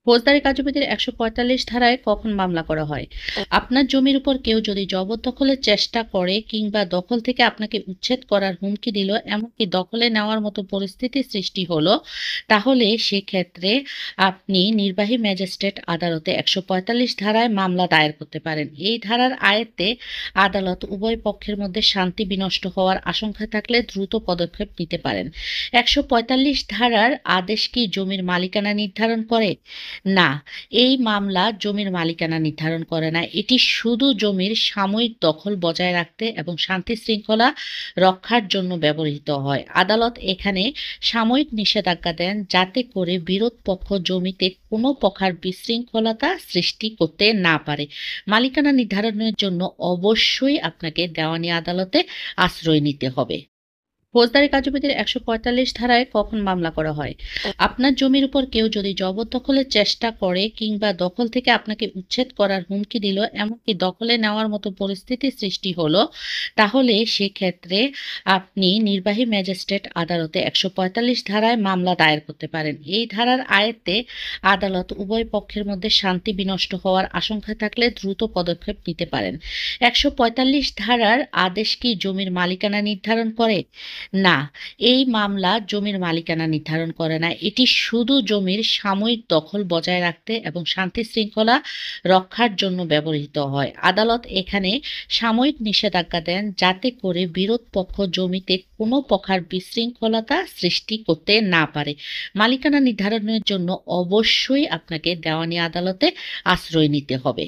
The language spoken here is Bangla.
ফৌজদারি কার্যবিধির ১৪৫ ধারায় কখন মামলা করা হয়? আপনার জমির উপর কেউ যদি জবরদখলের চেষ্টা করে কিংবা দখল থেকে আপনাকে উচ্ছেদ করার হুমকি দিল, এমনকি দখলে নেওয়ার মতো পরিস্থিতির সৃষ্টি হলো, তাহলে সেক্ষেত্রে আপনি নির্বাহী ম্যাজিস্ট্রেট আদালতে ১৪৫ ধারায় মামলা দায়ের করতে পারেন। এই ধারার আয়ত্তে আদালত উভয় পক্ষের মধ্যে শান্তি বিনষ্ট হওয়ার আশঙ্কা থাকলে দ্রুত পদক্ষেপ নিতে পারেন। ১৪৫ ধারার আদেশ কি জমির মালিকানা নির্ধারণ করে? না, এই মামলা জমির মালিকানা নির্ধারণ করে না। এটি শুধু জমির সাময়িক দখল বজায় রাখতে এবং শান্তি শৃঙ্খলা রক্ষার জন্য ব্যবহৃত হয়। আদালত এখানে সাময়িক নিষেধাজ্ঞা দেন যাতে করে বিরোধ পক্ষ জমিতে কোনো প্রকার বিশৃঙ্খলতা সৃষ্টি করতে না পারে। মালিকানা নির্ধারণের জন্য অবশ্যই আপনাকে দেওয়ানি আদালতে আশ্রয় নিতে হবে। ফৌজদারি কার্যবিধির ১৪৫ ধারায় কখন মামলা করা হয়? আপনার জমির উপর কেউ যদি জবরদখলের চেষ্টা করে কিংবা দখল থেকে আপনাকে উচ্ছেদ করার হুমকি দিল, এমনকি দখলে নেওয়ার মতো পরিস্থিতির সৃষ্টি হলো, তাহলে সেক্ষেত্রে আপনি নির্বাহী ম্যাজিস্ট্রেট আদালতে ১৪৫ ধারায় মামলা দায়ের করতে পারেন। এই ধারার আয়ত্তে আদালত উভয় পক্ষের মধ্যে শান্তি বিনষ্ট হওয়ার আশঙ্কা থাকলে দ্রুত পদক্ষেপ নিতে পারেন। ১৪৫ ধারার আদেশ কি জমির মালিকানা নির্ধারণ করে? না, এই মামলা জমির মালিকানা নির্ধারণ করে না। এটি শুধু জমির সাময়িক দখল বজায় রাখতে এবং শান্তি শৃঙ্খলা রক্ষার জন্য ব্যবহৃত হয়। আদালত এখানে সাময়িক নিষেধাজ্ঞা দেন যাতে করে বিরোধ পক্ষ জমিতে কোনো প্রকার বিশৃঙ্খলতা সৃষ্টি করতে না পারে। মালিকানা নির্ধারণের জন্য অবশ্যই আপনাকে দেওয়ানি আদালতে আশ্রয় নিতে হবে।